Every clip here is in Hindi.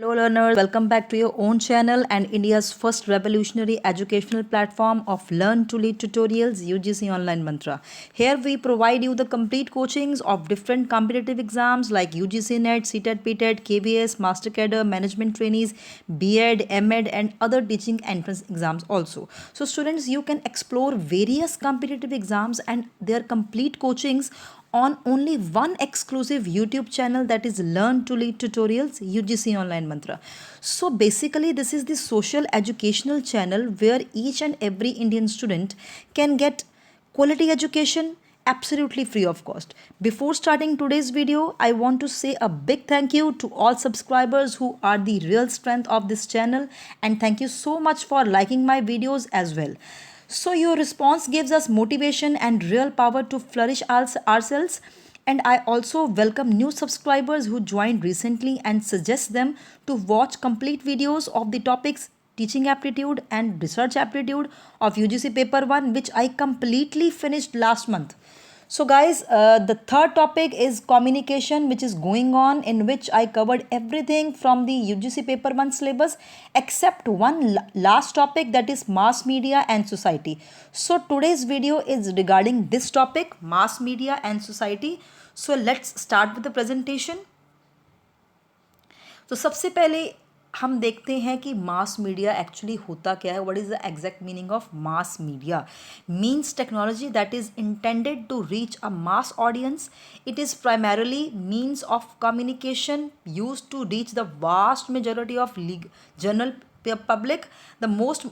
Hello learners, welcome back to your own channel and India's first revolutionary educational platform of Learn to Lead tutorials, UGC Online Mantra. Here we provide you the complete coachings of different competitive exams like UGC NET, CTET, PTET, KBS, Master Cadre, Management Trainees, B.Ed, M.Ed and other teaching entrance exams also. So students, you can explore various competitive exams and their complete coachings on only one exclusive YouTube channel, that is Learn to Lead Tutorials UGC Online Mantra. So basically this is the social educational channel where each and every Indian student can get quality education absolutely free of cost. Before starting today's video, I want to say a big thank you to all subscribers who are the real strength of this channel, and thank you so much for liking my videos as well. So your response gives us motivation and real power to flourish ourselves. And I also welcome new subscribers who joined recently and suggest them to watch complete videos of the topics teaching aptitude and research aptitude of UGC paper 1, which I completely finished last month. So guys, the third topic is communication, which is going on, in which I covered everything from the UGC paper 1 syllabus except one last topic, that is mass media and society. So today's video is regarding this topic, mass media and society. So let's start with the presentation. तो सबसे पहले हम देखते हैं कि मास मीडिया एक्चुअली होता क्या है. What is the exact meaning of mass media? Means technology that is intended to reach a mass audience. It is primarily means of communication use to reach the vast majority of general public. The most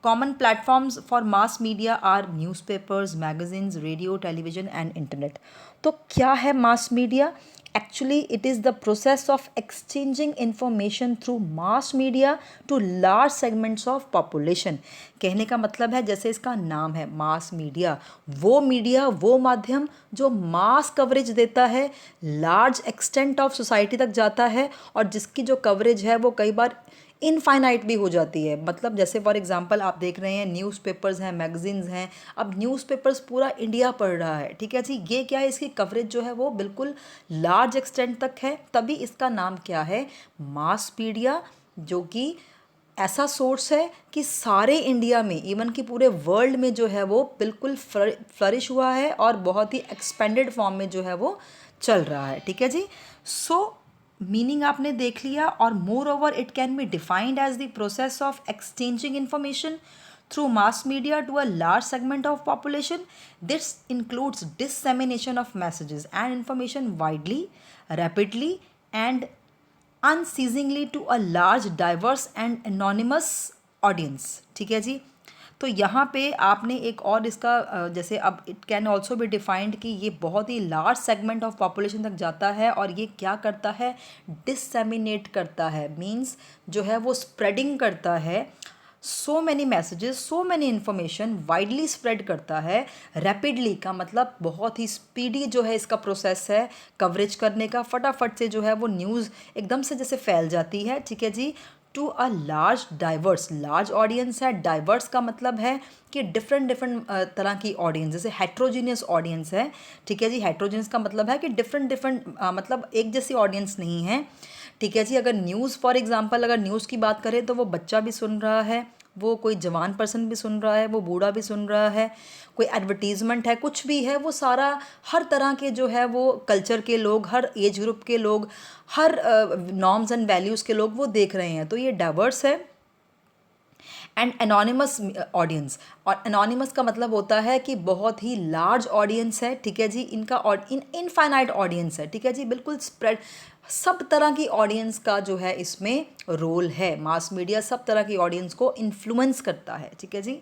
common platforms for mass media are newspapers, magazines, radio, television and internet. तो क्या है mass media? Actually, it is the process of exchanging information through mass media to large segments of population. कहने का मतलब है, जैसे इसका नाम है मास मीडिया, वो मीडिया, वो माध्यम जो मास कवरेज देता है, लार्ज एक्सटेंट ऑफ सोसाइटी तक जाता है और जिसकी जो कवरेज है वो कई बार इनफाइनाइट भी हो जाती है. मतलब जैसे फॉर एग्जांपल आप देख रहे हैं न्यूज़पेपर्स हैं, मैगजीन्स हैं. अब न्यूज़पेपर्स पूरा इंडिया पढ़ रहा है, ठीक है जी. ये क्या है, इसकी कवरेज जो है वो बिल्कुल लार्ज एक्सटेंट तक है, तभी इसका नाम क्या है, मास मीडिया, जो कि ऐसा सोर्स है कि सारे इंडिया में, इवन कि पूरे वर्ल्ड में जो है वो बिल्कुल फ्लरिश हुआ है और बहुत ही एक्सपेंडेड फॉर्म में जो है वो चल रहा है, ठीक है जी. सो मीनिंग आपने देख लिया. और moreover it can be defined as the process of exchanging information through mass media to a large segment of population. This includes dissemination of messages and information widely, rapidly and unceasingly to a large, diverse and anonymous audience. ठीक है जी. तो यहाँ पे आपने एक और इसका जैसे अब it can also be defined कि ये बहुत ही लार्ज सेगमेंट ऑफ पॉपुलेशन तक जाता है और ये क्या करता है, डिससेमिनेट करता है. मीन्स जो है वो स्प्रेडिंग करता है, so many messages, so many information widely spread करता है. रैपिडली का मतलब बहुत ही स्पीडी जो है इसका प्रोसेस है कवरेज करने का. फटाफट से जो है वो न्यूज़ एकदम से जैसे फैल जाती है, ठीक है जी. To a large diverse, large audience है. डाइवर्स का मतलब है कि डिफरेंट तरह की ऑडियंस, जैसे हेट्रोजीनियस ऑडियंस है, ठीक है जी. हेट्रोजीनियस का मतलब है कि डिफरेंट मतलब एक जैसी ऑडियंस नहीं है, ठीक है जी. अगर न्यूज़ फॉर एग्जांपल, अगर न्यूज़ की बात करें तो वो बच्चा भी सुन रहा है, वो कोई जवान पर्सन भी सुन रहा है, वो बूढ़ा भी सुन रहा है, कोई एडवर्टीज़मेंट है, कुछ भी है, वो सारा हर तरह के जो है वो कल्चर के लोग, हर एज ग्रुप के लोग, हर नॉर्म्स एंड वैल्यूज़ के लोग वो देख रहे हैं. तो ये डाइवर्स है. एंड एनोनिमस ऑडियंस, और एनोनिमस का मतलब होता है कि बहुत ही लार्ज ऑडियंस है, ठीक है जी. इनका इनफाइनाइट ऑडियंस है, ठीक है जी. बिल्कुल स्प्रेड, सब तरह की ऑडियंस का जो है इसमें रोल है. मास मीडिया सब तरह की ऑडियंस को इन्फ्लुएंस करता है, ठीक है जी.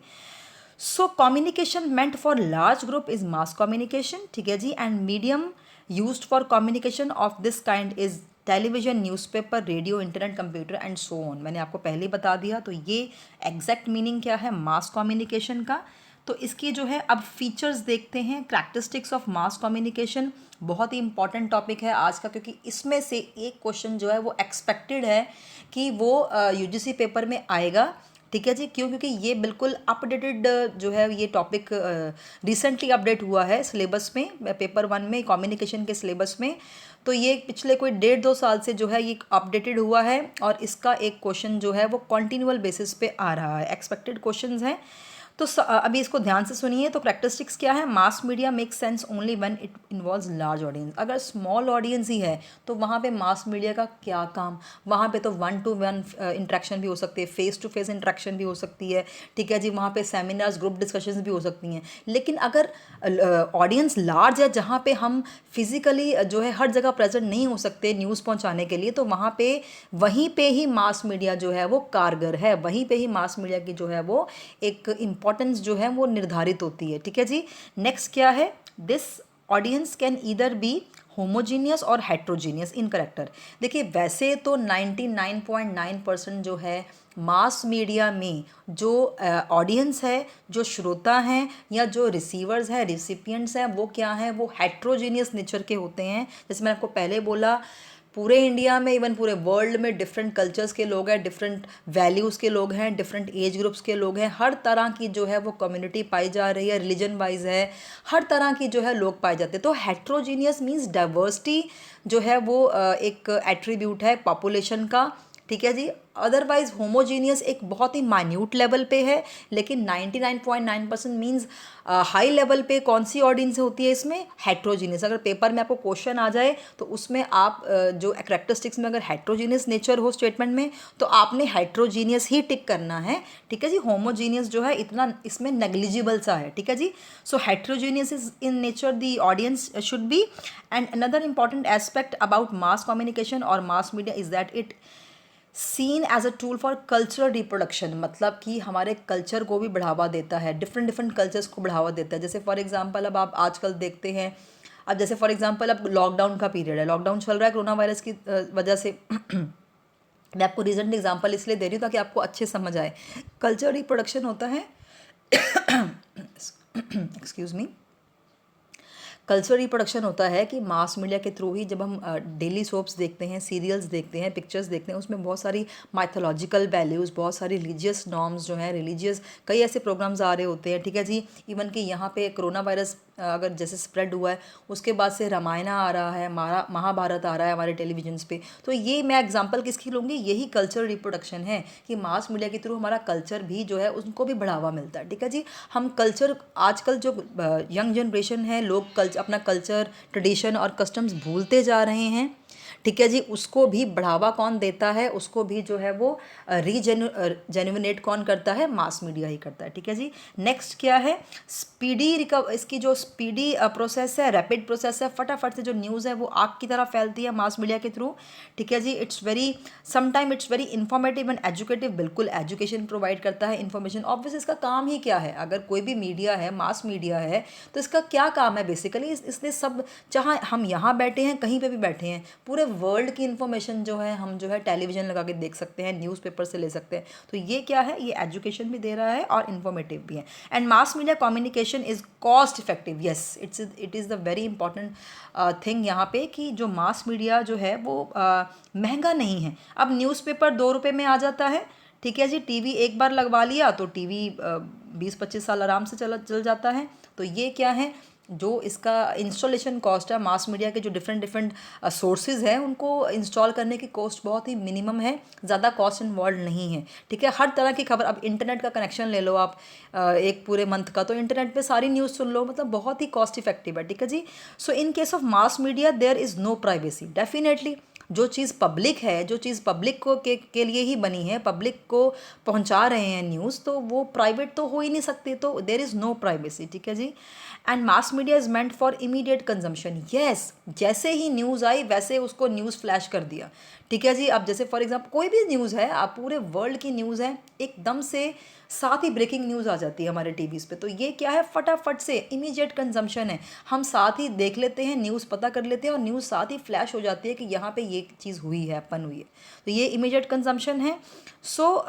So communication meant for large group is mass communication, ठीक है जी. And medium used for communication of this kind is television, newspaper, radio, internet, computer and so on. मैंने आपको पहले ही बता दिया. तो ये एग्जैक्ट मीनिंग क्या है मास कम्युनिकेशन का. तो इसके जो है अब फीचर्स देखते हैं. करैक्टरिस्टिक्स ऑफ मास कम्युनिकेशन बहुत ही इंपॉर्टेंट टॉपिक है आज का, क्योंकि इसमें से एक क्वेश्चन जो है वो एक्सपेक्टेड है कि वो यूजीसी पेपर में आएगा, ठीक है जी. क्यों? क्योंकि ये बिल्कुल अपडेटेड जो है ये टॉपिक रिसेंटली अपडेट हुआ है सिलेबस में, पेपर 1 में, कम्युनिकेशन के सिलेबस में. तो ये पिछले कोई 1.5-2 साल से जो है ये अपडेटेड हुआ है, और इसका एक क्वेश्चन जो है वो कॉन्टिन्यूअल बेसिस पे आ रहा है, एक्सपेक्टेड क्वेश्चंस हैं। तो अभी इसको ध्यान से सुनिए। तो प्रैक्टिस्टिक्स क्या है, mass media make sense only when it involves large audience. अगर स्मॉल ऑडियंस ही है तो वहाँ पे मास मीडिया का क्या काम, वहाँ पे तो 1-to-1 इंट्रैक्शन भी हो सकती है, फेस टू फेस इंट्रैक्शन भी हो सकती है, ठीक है जी, वहाँ पे सेमिनार्स, ग्रुप डिस्कशंस भी हो सकती हैं। लेकिन अगर ऑडियंस लार्ज है जहाँ पे हम फिजिकली जो है हर जगह प्रेजेंट नहीं हो सकते न्यूज़ पहुँचाने के लिए, तो वहाँ पे वहीं पे ही मास मीडिया जो है वो कारगर है, वहीं पे ही मास मीडिया की जो है वो एक इम्पॉर्टेंस जो है वो निर्धारित होती है, ठीक है जी। नेक्स्ट क्या है, this audience can either be homogeneous और हेट्रोजीनियस इन करेक्टर। देखिए वैसे तो 99.9% जो है मास मीडिया में जो ऑडियंस है, जो श्रोता हैं या जो रिसीवर्स हैं, रिसिपिएंट्स हैं, वो क्या हैं, वो हेट्रोजीनियस नेचर के होते हैं। जैसे मैंने आपको पहले बोला, पूरे इंडिया में, इवन पूरे वर्ल्ड में डिफरेंट कल्चर्स के लोग हैं, डिफरेंट वैल्यूज़ के लोग हैं, डिफरेंट एज ग्रुप्स के लोग हैं, हर तरह की जो है वो कम्युनिटी पाई जा रही है, रिलीजन वाइज है, हर तरह की जो है लोग पाए जाते हैं। तो हेट्रोजीनियस मीन्स डाइवर्सिटी जो है वो एक एट्रीब्यूट है पॉपुलेशन का, ठीक है जी। अदरवाइज होमोजीनियस एक बहुत ही माइन्यूट लेवल पे है, लेकिन 99.9% मीन्स हाई लेवल पे कौन सी ऑडियंस होती है इसमें, हेट्रोजीनियस। अगर पेपर में आपको क्वेश्चन आ जाए तो उसमें आप जो कैरेक्टरिस्टिक्स में अगर हेट्रोजीनियस नेचर हो स्टेटमेंट में, तो आपने हेट्रोजीनियस ही टिक करना है, ठीक है जी। होमोजीनियस जो है इतना इसमें नेग्लिजिबल सा है, ठीक है जी। So heterogeneous is in nature the audience should be. And another important aspect about mass communication और mass media is that it seen as a tool for cultural reproduction, मतलब कि हमारे कल्चर को भी बढ़ावा देता है, डिफरेंट डिफरेंट कल्चर्स को बढ़ावा देता है। जैसे फॉर एग्जांपल अब आप आजकल देखते हैं, अब जैसे फॉर एग्जांपल अब लॉकडाउन का पीरियड है, लॉकडाउन चल रहा है कोरोना वायरस की वजह से। मैं आपको रीजेंट एग्जांपल इसलिए दे रही हूँ ताकि आपको अच्छे समझ आए। कल्चर रिप्रोडक्शन होता है एक्सक्यूज़ मी, कल्चरल रिप्रोडक्शन होता है कि मास मीडिया के थ्रू ही जब हम डेली सोप्स देखते हैं, सीरियल्स देखते हैं, पिक्चर्स देखते हैं, उसमें बहुत सारी माइथोलॉजिकल वैल्यूज़, बहुत सारी रिलीजियस नॉर्म्स जो हैं, रिलीजियस कई ऐसे प्रोग्राम्स आ रहे होते हैं, ठीक है जी। इवन कि यहाँ पे कोरोना वायरस अगर जैसे स्प्रेड हुआ है उसके बाद से रामायण आ रहा है, महाभारत आ रहा है हमारे टेलीविजन्स पे। तो ये मैं एग्जांपल किसकी लूँगी, यही कल्चरल रिप्रोडक्शन है कि मास मीडिया के थ्रू हमारा कल्चर भी जो है उनको भी बढ़ावा मिलता है, ठीक है जी। हम कल्चर, आजकल जो यंग जनरेशन है, लोग अपना कल्चर, ट्रेडिशन और कस्टम्स भूलते जा रहे हैं, ठीक है जी। उसको भी बढ़ावा कौन देता है, उसको भी जो है वो जेन्युइनेट कौन करता है, मास मीडिया ही करता है, ठीक है जी। नेक्स्ट क्या है, स्पीडी इसकी जो स्पीडी प्रोसेस है, रैपिड प्रोसेस है, फटाफट से जो न्यूज़ है वो आग की तरह फैलती है मास मीडिया के थ्रू, ठीक है जी। It's very sometime it's very informative and educative, बिल्कुल एजुकेशन प्रोवाइड करता है, इन्फॉर्मेशन। ऑब्वियस इसका काम ही क्या है, अगर कोई भी मीडिया है, मास मीडिया है, तो इसका क्या काम है बेसिकली, इसने सब, चाहे हम यहाँ बैठे हैं, कहीं पे भी बैठे हैं, पूरे वर्ल्ड की इन्फॉर्मेशन जो है हम जो है टेलीविजन लगा के देख सकते हैं, न्यूज़पेपर से ले सकते हैं। तो ये क्या है, ये एजुकेशन भी दे रहा है और इन्फॉर्मेटिव भी है। And mass media communication is cost effective, yes it is the very important thing यहाँ पे, कि जो मास मीडिया जो है वो महंगा नहीं है। अब न्यूज़पेपर 2 रुपये में आ जाता है, ठीक है जी। टीवी एक बार लगवा लिया तो टीवी 20-25 साल आराम से चल जाता है। तो ये क्या है, जो इसका इंस्टॉलेशन कॉस्ट है, मास मीडिया के जो डिफरेंट डिफरेंट सोर्सेज हैं उनको इंस्टॉल करने की कॉस्ट बहुत ही मिनिमम है, ज़्यादा कॉस्ट इन्वॉल्व नहीं है, ठीक है। हर तरह की खबर, अब इंटरनेट का कनेक्शन ले लो आप एक पूरे मंथ का, तो इंटरनेट पे सारी न्यूज़ सुन लो, मतलब बहुत ही कॉस्ट इफेक्टिव है, ठीक है जी। So in case of mass media there is no privacy, definitely जो चीज़ पब्लिक है, जो चीज़ पब्लिक को के लिए ही बनी है, पब्लिक को पहुंचा रहे हैं न्यूज़, तो वो प्राइवेट तो हो ही नहीं सकती, तो देयर इज़ नो प्राइवेसी, ठीक है जी। And mass media is meant for immediate consumption, yes, जैसे ही न्यूज़ आई वैसे उसको न्यूज़ फ्लैश कर दिया, ठीक है जी। अब जैसे फॉर एग्जांपल कोई भी न्यूज़ है, आप पूरे वर्ल्ड की न्यूज़ है, एकदम से साथ ही ब्रेकिंग न्यूज़ आ जाती है हमारे टीवीज़ पे, तो ये क्या है, फटाफट से इमीडिएट कंजम्पशन है, हम साथ ही देख लेते हैं, न्यूज़ पता कर लेते हैं और न्यूज़ साथ ही फ्लैश हो जाती है कि यहाँ पे ये चीज़ हुई है, अपन हुई है, तो ये इमीडिएट कंजम्पशन है। So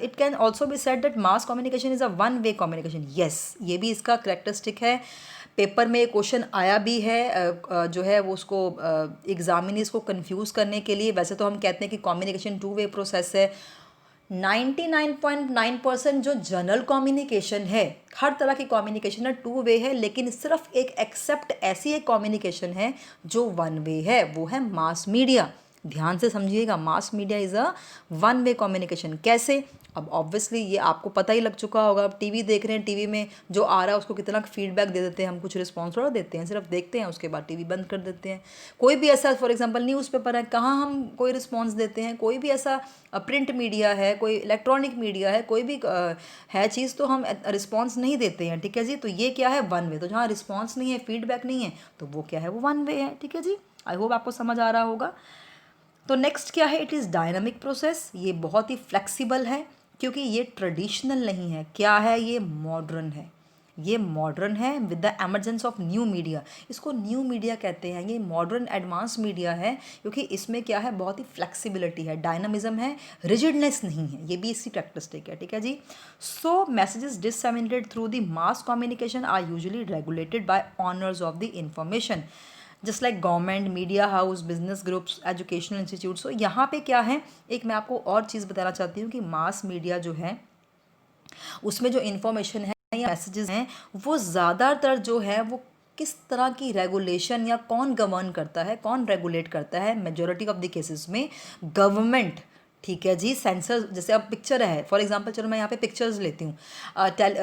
it can also be said that mass communication is a one way communication, yes, ये भी इसका करेक्टरिस्टिक है। पेपर में क्वेश्चन आया भी है, जो है वो उसको एग्जामिनीज को कंफ्यूज करने के लिए। वैसे तो हम कहते हैं कि कम्युनिकेशन 2 वे प्रोसेस है, 99.9% जो जनरल कम्युनिकेशन है, हर तरह की कम्युनिकेशन है, टू वे है, लेकिन सिर्फ एक एक्सेप्ट ऐसी एक कम्युनिकेशन है जो वन वे है, वो है मास मीडिया। ध्यान से समझिएगा, मास media is a one way communication. कैसे? अब ऑब्वियसली ये आपको पता ही लग चुका होगा। अब टीवी देख रहे हैं, टीवी में जो आ रहा है उसको कितना फीडबैक दे देते हैं हम, कुछ रिस्पॉन्स थोड़ा देते हैं, सिर्फ देखते हैं, उसके बाद टीवी बंद कर देते हैं। कोई भी ऐसा, फॉर एग्जांपल न्यूज़पेपर है, कहाँ हम कोई रिस्पॉन्स देते हैं? कोई भी ऐसा प्रिंट मीडिया है, कोई इलेक्ट्रॉनिक मीडिया है, कोई भी है चीज़, तो हम रिस्पॉन्स नहीं देते हैं। ठीक है जी, तो ये क्या है? One way. तो जहाँ रिस्पॉन्स नहीं है, फीडबैक नहीं है, तो वो क्या है? वो वन वे है। ठीक है जी, आई होप आपको समझ आ रहा होगा। तो नेक्स्ट क्या है? It is dynamic process. ये बहुत ही फ्लेक्सिबल है क्योंकि ये ट्रेडिशनल नहीं है। क्या है? ये मॉडर्न है। ये मॉडर्न है with the emergence of new media. इसको न्यू मीडिया कहते हैं। ये मॉडर्न एडवांस मीडिया है क्योंकि इसमें क्या है? बहुत ही फ्लेक्सिबिलिटी है, डायनामिज्म है, रिजिडनेस नहीं है। ये भी इसकी कैरेक्टरिस्टिक है। ठीक है जी। So messages disseminated through the mass communication are usually regulated by owners of the information, just like government, media house, business groups, educational institute. So यहाँ पे क्या है, एक मैं आपको और चीज़ बताना चाहती हूँ कि मास मीडिया जो है उसमें जो इन्फॉर्मेशन है या मैसेजेस हैं, वो ज़्यादातर जो है वो किस तरह की रेगुलेशन या कौन गवर्न करता है, कौन रेगुलेट करता है? मेजोरिटी ऑफ द केसेस में गवर्नमेंट। ठीक है जी। सेंसर, जैसे अब पिक्चर है, फॉर एग्जांपल, चलो मैं यहाँ पे पिक्चर्स लेती हूँ,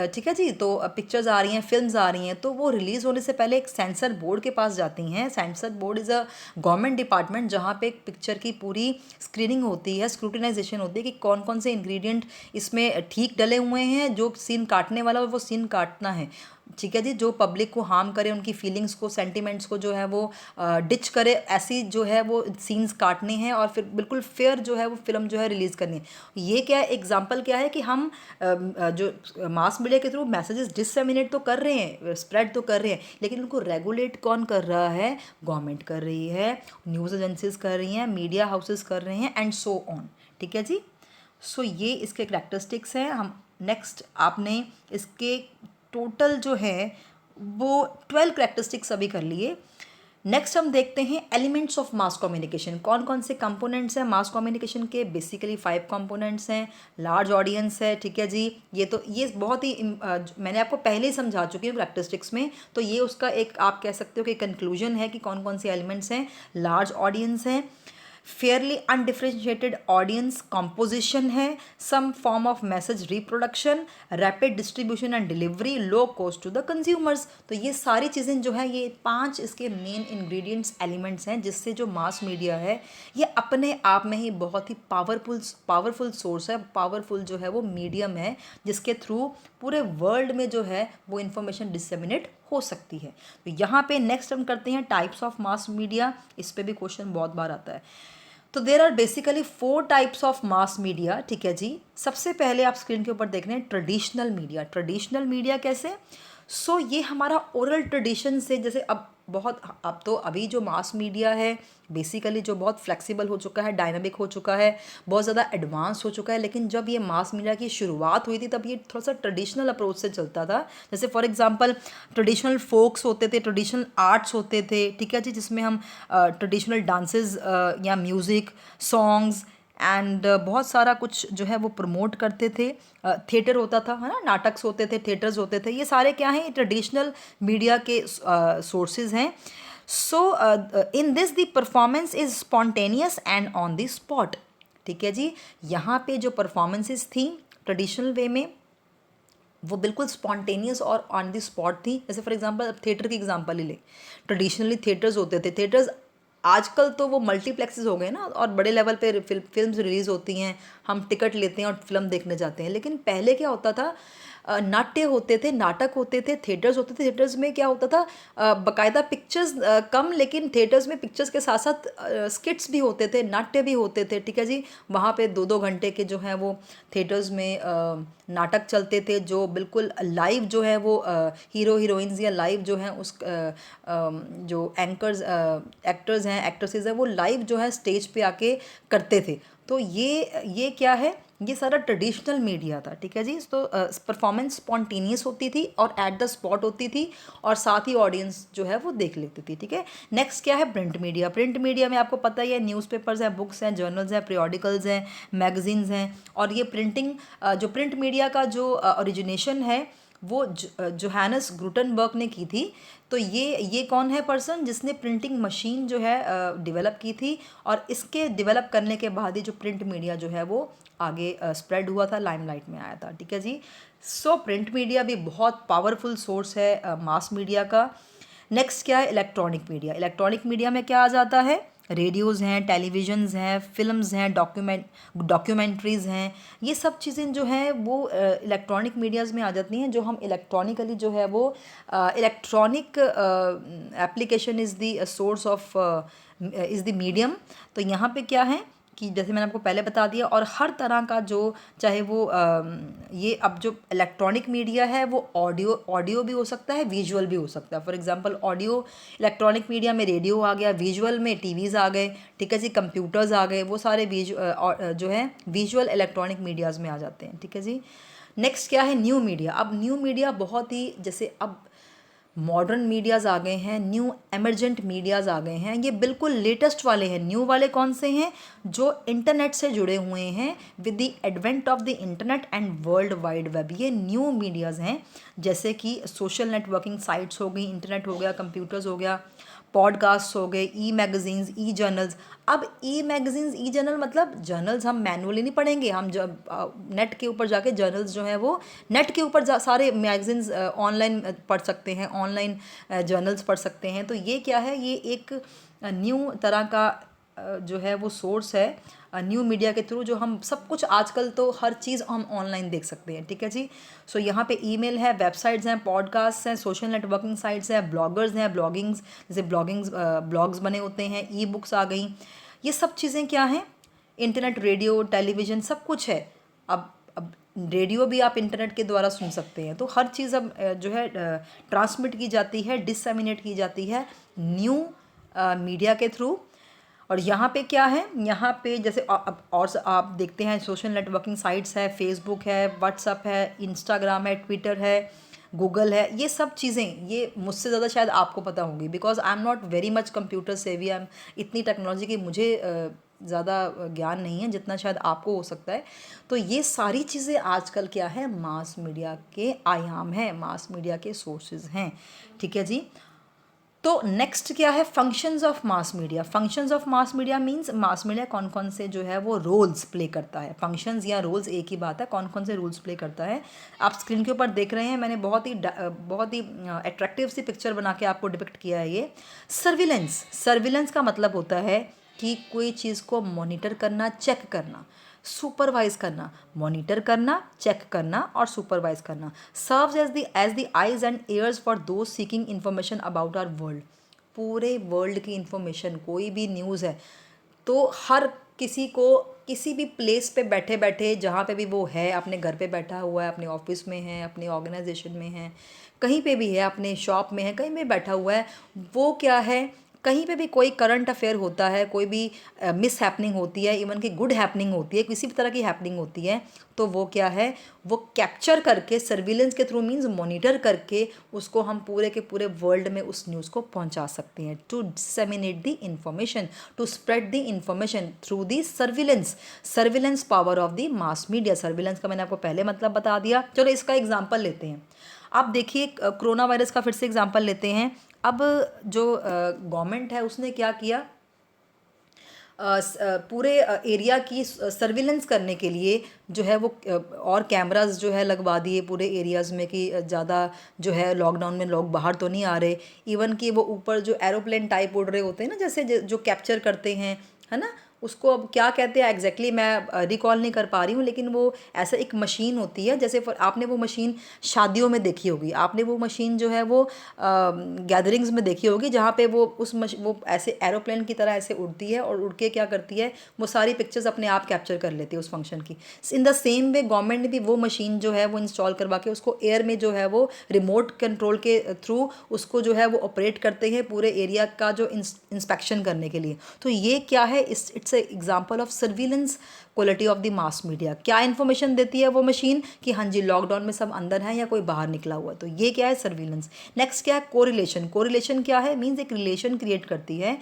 ठीक है जी। तो पिक्चर्स आ रही हैं, फिल्म्स आ रही हैं, तो वो रिलीज़ होने से पहले एक सेंसर बोर्ड के पास जाती हैं। Sensor board is a government department जहाँ पे एक पिक्चर की पूरी स्क्रीनिंग होती है, स्क्रूटिनाइजेशन होती है कि कौन कौन से इंग्रेडिएंट इसमें ठीक डले हुए हैं, जो सीन काटने वाला है वो सीन काटना है। ठीक है जी। जो पब्लिक को हार्म करे, उनकी फीलिंग्स को, सेंटिमेंट्स को जो है वो डिच करे, ऐसी जो है वो सीन्स काटने हैं और फिर बिल्कुल फेयर जो है वो फिल्म जो है रिलीज़ करनी है। ये क्या है? एग्जांपल क्या है कि हम जो मास मीडिया के थ्रू मैसेजेस डिससेमिनेट तो कर रहे हैं, स्प्रेड तो कर रहे हैं, लेकिन उनको रेगुलेट कौन कर रहा है? गवर्नमेंट कर रही है, न्यूज़ एजेंसीज कर रही हैं, मीडिया हाउसेस कर रहे हैं, एंड सो ऑन। ठीक है जी। सो ये इसके करैक्टरिस्टिक्स हैं। हम नेक्स्ट, आपने इसके टोटल जो है वो 12 करैक्टरिस्टिक्स अभी कर लिए। नेक्स्ट हम देखते हैं एलिमेंट्स ऑफ मास कम्युनिकेशन। कौन कौन से कंपोनेंट्स हैं मास कम्युनिकेशन के? बेसिकली 5 कंपोनेंट्स हैं। लार्ज ऑडियंस है। ठीक है जी। ये बहुत ही मैंने आपको पहले ही समझा चुकी हूँ करैक्टरिस्टिक्स में, तो ये उसका एक, आप कह सकते हो कि कंक्लूजन है कि कौन कौन से एलिमेंट्स हैं। लार्ज ऑडियंस है, फेयरली अनडिफरेंशिएटेड ऑडियंस कंपोजिशन है, some form of message reproduction, rapid distribution and delivery, low cost to the consumers. तो ये सारी चीज़ें जो है, ये 5 इसके मेन इंग्रेडिएंट्स, एलिमेंट्स हैं, जिससे जो मास मीडिया है ये अपने आप में ही बहुत ही पावरफुल सोर्स है, पावरफुल जो है वो मीडियम है, जिसके थ्रू पूरे वर्ल्ड में जो है वो इंफॉर्मेशन डिसमिनेट हो सकती है। तो यहाँ पे नेक्स्ट हम करते हैं टाइप्स ऑफ मास मीडिया। इस पे भी क्वेश्चन बहुत बार आता है। तो there are basically 4 types of mass media. ठीक है जी। सबसे पहले आप स्क्रीन के ऊपर देख रहे हैं ट्रेडिशनल मीडिया। ट्रेडिशनल मीडिया कैसे? ये हमारा ओरल ट्रेडिशन से, जैसे अब तो अभी जो मास मीडिया है बेसिकली जो बहुत फ्लेक्सिबल हो चुका है, डायनामिक हो चुका है, बहुत ज़्यादा एडवांस हो चुका है, लेकिन जब ये मास मीडिया की शुरुआत हुई थी तब ये थोड़ा सा ट्रेडिशनल अप्रोच से चलता था। जैसे फॉर एग्जांपल ट्रेडिशनल फोक्स होते थे, ट्रेडिशनल आर्ट्स होते थे। ठीक है जी। जिसमें हम ट्रेडिशनल डांसेस या म्यूज़िक, सॉन्ग्स एंड बहुत सारा कुछ जो है वो प्रमोट करते थे। थिएटर होता था, है ना, नाटक्स होते थे, थिएटर्स होते थे। ये सारे क्या हैं? ट्रेडिशनल मीडिया के सोर्सेज हैं। In this the performance is spontaneous and on the spot. ठीक है जी। यहाँ पे जो परफॉर्मेंसेस थी ट्रेडिशनल वे में, वो बिल्कुल स्पॉन्टेनियस और ऑन द स्पॉट थी। जैसे फॉर एग्जांपल थिएटर की एग्जांपल ही ले। ट्रेडिशनली थिएटर्स होते थे, थिएटर्स आजकल तो वो मल्टीप्लेक्सेस हो गए ना, और बड़े लेवल पे फिल्म्स रिलीज़ होती हैं, हम टिकट लेते हैं और फिल्म देखने जाते हैं। लेकिन पहले क्या होता था? नाट्य होते थे, नाटक होते थे, थिएटर्स होते थे। थिएटर्स में क्या होता था? बाकायदा पिक्चर्स कम, लेकिन थिएटर्स में पिक्चर्स के साथ साथ स्किट्स भी होते थे, नाट्य भी होते थे। ठीक है जी। वहाँ पे 2-2 घंटे के जो हैं वो थिएटर्स में नाटक चलते थे, जो बिल्कुल लाइव जो है वो हीरो हीरोइंस या लाइव जो हैं उस जो एंकर्स एक्टर्स हैं हैं, एक्ट्रेसेस हैं, वो लाइव जो है स्टेज पे आके करते थे। तो ये क्या है, ये सारा ट्रेडिशनल मीडिया था, ठीक है जी। तो परफॉर्मेंस स्पॉन्टेनियस होती थी और एट द स्पॉट होती थी, और साथ ही ऑडियंस जो है वो देख लेती थी, ठीक है। नेक्स्ट क्या है, प्रिंट मीडिया। प्रिंट मीडिया में आपको पता ही है, न्यूज़पेपर्स हैं, बुक्स हैं, जर्नल्स हैं, पीरियोडिकल्स हैं, मैगजीन्स हैं। और ये प्रिंटिंग जो प्रिंट मीडिया का जो ओरिजिनेशन है वो जोहानस गुटेनबर्ग ने की थी। तो ये कौन है पर्सन जिसने प्रिंटिंग मशीन जो है डेवलप की थी, और इसके डेवलप करने के बाद ही जो प्रिंट मीडिया जो है वो आगे स्प्रेड हुआ था, लाइमलाइट में आया था, ठीक है जी। सो प्रिंट मीडिया भी बहुत पावरफुल सोर्स है मास मीडिया का। नेक्स्ट क्या है, इलेक्ट्रॉनिक मीडिया। इलेक्ट्रॉनिक मीडिया में क्या आ जाता है, रेडियोज़ हैं, टेलीविज़न्स हैं, फिल्म्स हैं, डॉक्यूमेंट्रीज़ हैं। ये सब चीज़ें जो हैं वो इलेक्ट्रॉनिक मीडियाज़ में आ जाती हैं, जो हम इलेक्ट्रॉनिकली जो है वो electronic application is the source of is the medium. तो यहाँ पे क्या है कि जैसे मैंने आपको पहले बता दिया, और हर तरह का जो चाहे वो ये अब जो इलेक्ट्रॉनिक मीडिया है वो ऑडियो भी हो सकता है, विजुअल भी हो सकता है। For example audio electronic media में रेडियो आ गया, विजुअल में टीवीज़ आ गए, ठीक है जी, कंप्यूटर्स आ गए, वो सारे जो है विजुअल इलेक्ट्रॉनिक मीडियाज़ में आ जाते हैं, ठीक है जी। नेक्स्ट क्या है, न्यू मीडिया। अब न्यू मीडिया बहुत ही, जैसे अब मॉडर्न मीडियाज़ आ गए हैं, न्यू एमरजेंट मीडियाज़ आ गए हैं, ये बिल्कुल लेटेस्ट वाले हैं। न्यू वाले कौन से हैं, जो इंटरनेट से जुड़े हुए हैं with the advent of the internet and world wide web, ये न्यू मीडियाज़ हैं। जैसे कि सोशल नेटवर्किंग साइट्स हो गई, इंटरनेट हो गया, कंप्यूटर्स हो गया, पॉडकास्ट हो गए, ई मैगजीन्स, ई जर्नल्स। अब ई मैगजीन्स, ई जर्नल मतलब जर्नल्स हम मैनुअली नहीं पढ़ेंगे, हम जब नेट के ऊपर जाके जर्नल्स जो हैं वो नेट के ऊपर सारे मैगजीन्स ऑनलाइन पढ़ सकते हैं, ऑनलाइन जर्नल्स पढ़ सकते हैं। तो ये क्या है, ये एक न्यू तरह का जो है वो सोर्स है न्यू मीडिया के थ्रू, जो हम सब कुछ आजकल तो हर चीज़ हम ऑनलाइन देख सकते हैं, ठीक है जी। सो यहाँ पे ईमेल है, वेबसाइट्स हैं, पॉडकास्ट हैं, सोशल नेटवर्किंग साइट्स हैं, ब्लॉगर्स हैं, ब्लॉगिंग्स, जैसे ब्लॉग्स बने होते हैं, ई बुक्स आ गई। ये सब चीज़ें क्या हैं, इंटरनेट, रेडियो, टेलीविज़न, सब कुछ है। अब रेडियो भी आप इंटरनेट के द्वारा सुन सकते हैं। तो हर चीज़ अब जो है ट्रांसमिट की जाती है, डिससेमिनेट की जाती है न्यू मीडिया के थ्रू। और यहाँ पे क्या है, यहाँ पे जैसे अब और आप देखते हैं सोशल नेटवर्किंग साइट्स है, फेसबुक है, व्हाट्सअप है, इंस्टाग्राम है, ट्विटर है, गूगल है। ये सब चीज़ें ये मुझसे ज़्यादा शायद आपको पता होंगी, because I am not very much computer savvy. I M इतनी टेक्नोलॉजी की मुझे ज़्यादा ज्ञान नहीं है जितना शायद आपको हो सकता है। तो ये सारी चीज़ें आजकल क्या है, मास मीडिया के आयाम हैं, मास मीडिया के सोर्सेज हैं, ठीक है जी। तो नेक्स्ट क्या है, functions of mass media. Functions of mass media means mass media कौन कौन से जो है वो रोल्स प्ले करता है। फंक्शंस या रोल्स एक ही बात है, कौन कौन से रोल्स प्ले करता है। आप स्क्रीन के ऊपर देख रहे हैं, मैंने बहुत ही अट्रैक्टिव सी पिक्चर बना के आपको डिपिक्ट किया है। ये सर्विलेंस, सर्विलेंस का मतलब होता है कि कोई चीज़ को मॉनिटर करना, चेक करना, सुपरवाइज करना, मॉनिटर करना, चेक करना और सुपरवाइज करना। Serves as the eyes and ears for those seeking information about our world. पूरे वर्ल्ड की इंफॉर्मेशन, कोई भी न्यूज़ है तो हर किसी को किसी भी प्लेस पे बैठे बैठे, जहाँ पे भी वो है, अपने घर पे बैठा हुआ है, अपने ऑफिस में है, अपने ऑर्गेनाइजेशन में है, कहीं पे भी है, अपने शॉप में है, कहीं भी बैठा हुआ है, वो क्या है, कहीं पे भी कोई करंट अफेयर होता है, कोई भी मिस हैपनिंग होती है, इवन कि गुड हैपनिंग होती है, किसी भी तरह की हैपनिंग होती है, तो वो क्या है, वो कैप्चर करके सर्विलेंस के थ्रू मींस मॉनिटर करके उसको हम पूरे के पूरे वर्ल्ड में उस न्यूज़ को पहुंचा सकते हैं। To disseminate the information, to spread the information through the surveillance, surveillance power of the mass media. Surveillance का मैंने आपको पहले मतलब बता दिया। चलो इसका एग्जाम्पल लेते हैं। आप देखिए कोरोना वायरस का फिर से एग्जाम्पल लेते हैं। अब जो गवर्नमेंट है उसने क्या किया, पूरे एरिया की सर्विलेंस करने के लिए जो है वो और कैमरास जो है लगवा दिए पूरे एरियाज़ में कि ज़्यादा जो है लॉकडाउन में लोग बाहर तो नहीं आ रहे। इवन कि वो ऊपर जो एरोप्लेन टाइप उड़ रहे होते हैं ना, जैसे जो कैप्चर करते हैं, है ना, उसको अब क्या कहते हैं एग्जैक्टली मैं रिकॉल नहीं कर पा रही हूँ, लेकिन वो ऐसा एक मशीन होती है, जैसे आपने वो मशीन शादियों में देखी होगी, आपने वो मशीन जो है वो गैदरिंग्स में देखी होगी, जहाँ पे वो वो ऐसे एरोप्लेन की तरह ऐसे उड़ती है और उड़ के क्या करती है, वो सारी पिक्चर्स अपने आप कैप्चर कर लेती है उस फंक्शन की। In the same way government ने भी वो मशीन जो है वो इंस्टॉल करवा के उसको एयर में जो है वो रिमोट कंट्रोल के थ्रू उसको जो है वो ऑपरेट करते हैं पूरे एरिया का जो इंस्पेक्शन करने के लिए। तो ये क्या है, it's a example of surveillance quality of the mass media. क्या इन्फॉर्मेशन देती है वो मशीन कि हाँ जी लॉकडाउन में सब अंदर हैं या कोई बाहर निकला हुआ, तो ये क्या है, सर्विलेंस। नेक्स्ट क्या है, कोरिलेशन। कोरिलेशन क्या है, मीन्स एक रिलेशन क्रिएट करती है।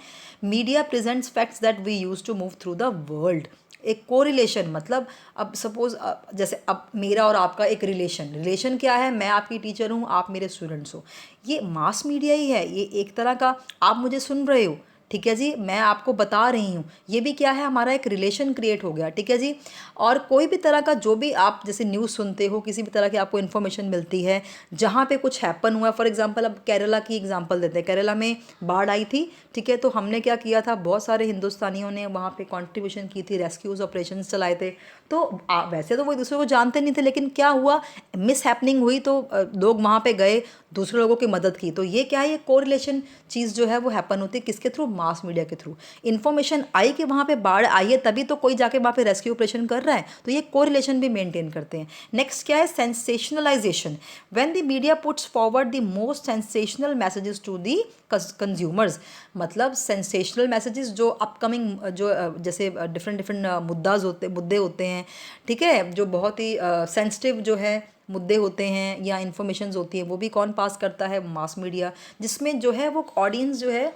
Media presents facts that we use to move through the world. एक कोरिलेशन मतलब अब सपोज जैसे अब मेरा और आपका एक रिलेशन क्या है, मैं आपकी टीचर हूँ, आप मेरे स्टूडेंट्स हो, ये मास मीडिया ही है। ये एक तरह का, आप मुझे सुन रहे हो, ठीक है जी, मैं आपको बता रही हूँ, ये भी क्या है, हमारा एक रिलेशन क्रिएट हो गया, ठीक है जी। और कोई भी तरह का जो भी आप जैसे न्यूज़ सुनते हो, किसी भी तरह की आपको इन्फॉर्मेशन मिलती है, जहाँ पे कुछ हैपन हुआ, फॉर एग्जांपल अब केरला की एग्जांपल देते हैं, केरला में बाढ़ आई थी, ठीक है, तो हमने क्या किया था, बहुत सारे हिंदुस्तानियों ने वहाँ पे कंट्रीब्यूशन की थी, रेस्क्यूज ऑपरेशंस चलाए थे। तो वैसे तो वो एक दूसरे को जानते नहीं थे, लेकिन क्या हुआ, मिस हैपनिंग हुई, तो लोग वहाँ पे गए, दूसरे लोगों की मदद की। तो ये क्या है, ये कोरिलेशन चीज़ जो है वो हैपन होती है किसके थ्रू, मास मीडिया के थ्रू। इन्फॉर्मेशन आई कि वहाँ पे बाढ़ आई है, तभी तो कोई जाके वहाँ पे रेस्क्यू ऑपरेशन कर रहा है, तो ये कोरिलेशन भी मेंटेन करते हैं। नेक्स्ट क्या है, sensationalisation. When the media puts forward the most sensational messages to the consumers. मतलब सेंसेशनल मैसेजेस जो अपकमिंग जो जैसे डिफरेंट मुद्दे होते हैं, ठीक है, जो बहुत ही सेंसिटिव जो है मुद्दे होते हैं या इन्फॉर्मेशंस होती है, वो भी कौन पास करता है, मास मीडिया, जिसमें जो है वो ऑडियंस जो है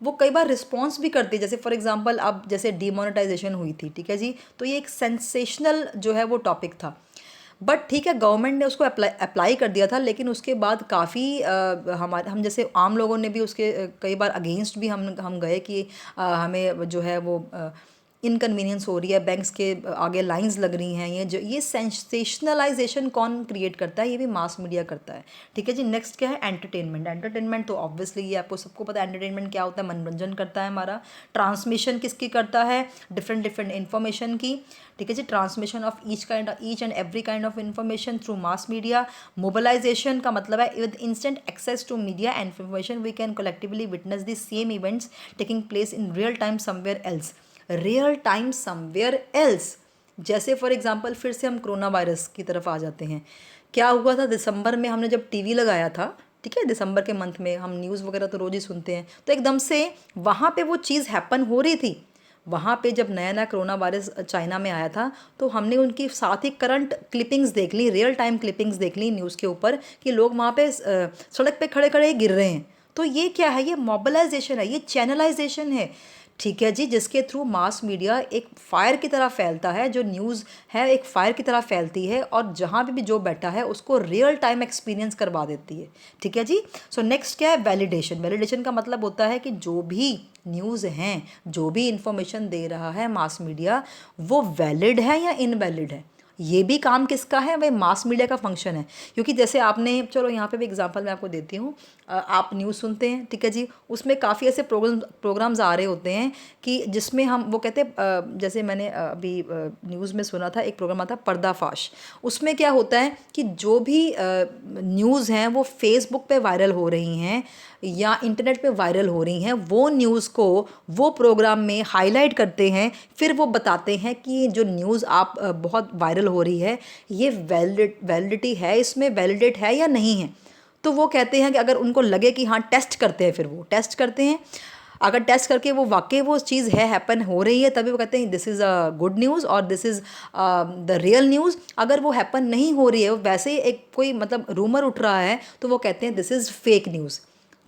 वो कई बार रिस्पॉन्स भी करती है। जैसे फॉर एग्जांपल अब जैसे डीमोनेटाइजेशन हुई थी, ठीक है जी, तो ये एक सेंसेशनल जो है वो टॉपिक था, बट ठीक है गवर्नमेंट ने उसको अप्लाई कर दिया था, लेकिन उसके बाद काफ़ी हम जैसे आम लोगों ने भी उसके कई बार अगेंस्ट भी हम गए कि हमें जो है वो इनकन्वीनियंस हो रही है, बैंक्स के आगे लाइंस लग रही हैं, ये सेंसेशनलाइजेशन कौन क्रिएट करता है, ये भी मास मीडिया करता है, ठीक है जी। नेक्स्ट क्या है, एंटरटेनमेंट। एंटरटेनमेंट तो ऑब्वियसली ये आपको सबको पता है, एंटरटेनमेंट क्या होता है, मनोरंजन करता है हमारा। ट्रांसमिशन किसकी करता है, डिफरेंट इन्फॉर्मेशन की, ठीक है जी, transmission of each and every kind of information through mass media. Mobilisation का मतलब है with instant access to media and information we can collectively witness the same events taking place in real time somewhere else. Real time somewhere else, जैसे फॉर एग्जांपल फिर से हम कोरोना वायरस की तरफ आ जाते हैं। क्या हुआ था दिसंबर में, हमने जब टीवी लगाया था, ठीक है, दिसंबर के मंथ में हम न्यूज़ वगैरह तो रोज़ ही सुनते हैं, तो एकदम से वहाँ पे वो चीज़ हैपन हो रही थी। वहाँ पे जब नया नया कोरोना वायरस चाइना में आया था, तो हमने उनकी साथ ही करंट क्लिपिंग्स देख ली, रियल टाइम क्लिपिंग्स देख ली न्यूज़ के ऊपर कि लोग वहाँ पे सड़क पे खड़े खड़े गिर रहे हैं। तो ये क्या है, ये मोबिलाइजेशन है, ये चैनलाइजेशन है, ठीक है जी, जिसके थ्रू मास मीडिया एक फायर की तरह फैलता है, जो न्यूज़ है एक फायर की तरह फैलती है और जहाँ पे भी जो बैठा है उसको रियल टाइम एक्सपीरियंस करवा देती है, ठीक है जी। सो नेक्स्ट क्या है, वैलिडेशन। वैलिडेशन का मतलब होता है कि जो भी न्यूज़ हैं, जो भी इंफॉर्मेशन दे रहा है मास मीडिया, वो वैलिड है या इनवैलिड है। ये भी काम किसका है, वही मास मीडिया का फंक्शन है। क्योंकि जैसे आपने, चलो यहाँ पे भी एग्जांपल मैं आपको देती हूँ, आप न्यूज़ सुनते हैं, ठीक है जी, उसमें काफ़ी ऐसे प्रोग्राम्स आ रहे होते हैं कि जिसमें हम वो कहते हैं, जैसे मैंने अभी न्यूज़ में सुना था, एक प्रोग्राम आता पर्दाफाश। उसमें क्या होता है कि जो भी न्यूज़ हैं वो फेसबुक पे वायरल हो रही हैं या इंटरनेट पे वायरल हो रही हैं, वो न्यूज़ को वो प्रोग्राम में हाईलाइट करते हैं, फिर वो बताते हैं कि जो न्यूज़ आप बहुत वायरल हो रही है, ये वैलिडिटी है, इसमें वैलिडेट है या नहीं है। तो वो कहते हैं कि अगर उनको लगे कि हाँ, टेस्ट करते हैं, फिर वो टेस्ट करते हैं, अगर टेस्ट करके वो वाकई वो चीज़ है, हैपन हो रही है, तभी वो कहते हैं this is a good news और this is the real news. अगर वो हैपन नहीं हो रही है, वैसे ही एक कोई मतलब रूमर उठ रहा है, तो वो कहते हैं दिस इज़ फेक न्यूज़,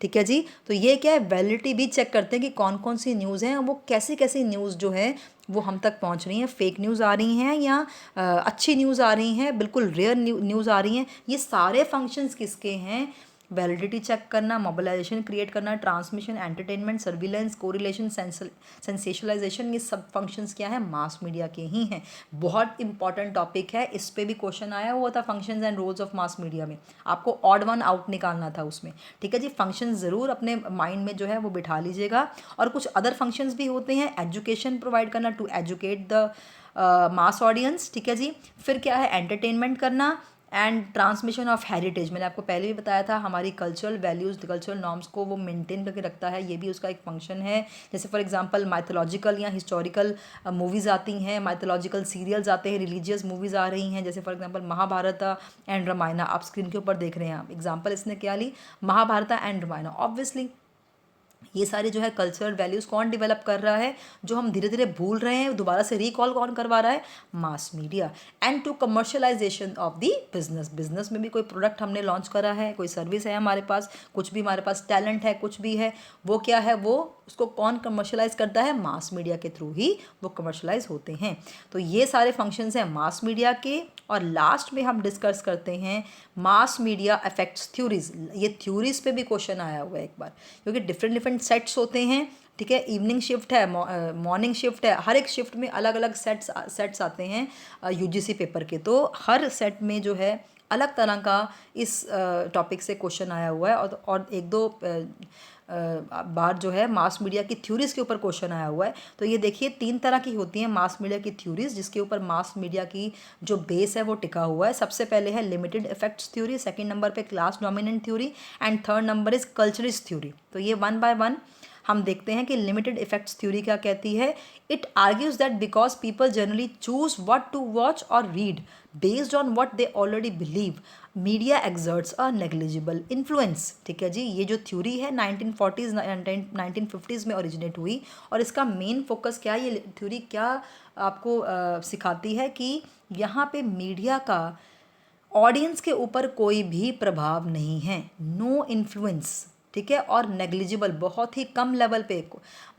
ठीक है जी। तो ये क्या है, वैलिडिटी भी चेक करते हैं कि कौन कौन सी न्यूज़ हैं, वो कैसी कैसी न्यूज़ जो है वो हम तक पहुंच रही हैं, फेक न्यूज़ आ रही हैं या अच्छी न्यूज़ आ रही हैं, बिल्कुल रियल न्यूज़ आ रही हैं। ये सारे फंक्शंस किसके हैं, वैलिडिटी चेक करना, मोबिलाइजेशन क्रिएट करना, transmission, entertainment, surveillance, correlation, sensationalisation, ये सब फंक्शंस क्या है, मास मीडिया के ही हैं। बहुत इंपॉर्टेंट टॉपिक है, इस पे भी क्वेश्चन आया हुआ था, functions and roles of mass media में। आपको ऑड वन आउट निकालना था उसमें, ठीक है जी। फंक्शंस ज़रूर अपने माइंड में जो है वो बिठा लीजिएगा। और कुछ अदर फंक्शंस भी होते हैं, एजुकेशन प्रोवाइड करना, to educate the mass audience, ठीक है जी। फिर क्या है, एंटरटेनमेंट करना एंड ट्रांसमिशन ऑफ हेरिटेज। मैंने आपको पहले भी बताया था, हमारी कल्चरल वैल्यूज़, कल्चरल नॉर्म्स को वो मेंटेन करके रखता है, ये भी उसका एक फंक्शन है। जैसे फॉर एग्जांपल माइथोलॉजिकल या हिस्टोरिकल मूवीज़ आती हैं, माइथोलॉजिकल सीरियल्स आते हैं, रिलीजियस मूवीज़ आ रही हैं, जैसे for example Mahabharata and Ramayana आप स्क्रीन के ऊपर देख रहे हैं। आप एग्जाम्पल इसने क्या ली, महाभारत एंड रामायण। ऑब्वियसली ये सारे जो है कल्चरल वैल्यूज़ कौन डेवलप कर रहा है, जो हम धीरे धीरे भूल रहे हैं, दोबारा से रिकॉल कौन करवा रहा है, mass media. And to commercialisation of the business, business में भी कोई प्रोडक्ट हमने लॉन्च करा है, कोई सर्विस है हमारे पास, कुछ भी हमारे पास टैलेंट है, कुछ भी है, वो क्या है, वो उसको कौन कमर्शलाइज करता है, मास मीडिया के थ्रू ही वो कमर्शलाइज होते हैं। तो ये सारे फंक्शंस हैं मास मीडिया के। और लास्ट में हम डिस्कस करते हैं मास मीडिया अफेक्ट्स थ्योरीज। ये थ्योरीज पे भी क्वेश्चन आया हुआ है एक बार, क्योंकि डिफरेंट डिफरेंट सेट्स होते हैं, ठीक है। इवनिंग शिफ्ट है, मॉर्निंग शिफ्ट है, हर एक शिफ्ट में अलग अलग सेट्स आते हैं यूजीसी पेपर के। तो हर सेट में जो है अलग तरह का इस टॉपिक से क्वेश्चन आया हुआ है। और एक दो बार जो है मास मीडिया की थ्योरीज के ऊपर क्वेश्चन आया हुआ है। तो ये देखिए 3 तरह की होती हैं मास मीडिया की थ्योरीज, जिसके ऊपर मास मीडिया की जो बेस है वो टिका हुआ है। सबसे पहले है limited effects theory, second number पे class dominant theory, and third number is culturist theory. तो ये वन बाय वन हम देखते हैं कि लिमिटेड इफेक्ट्स थ्योरी क्या कहती है। It argues that because people generally choose what to watch और read based on what they already believe, media exerts a negligible influence. ठीक है जी, ये जो थ्योरी है 1940s 1950s में ओरिजिनेट हुई। और इसका मेन फोकस क्या है, ये थ्योरी क्या आपको सिखाती है कि यहाँ पे मीडिया का ऑडियंस के ऊपर कोई भी प्रभाव नहीं है, नो इन्फ्लुएंस, ठीक है। और नेग्लिजिबल, बहुत ही कम लेवल पे,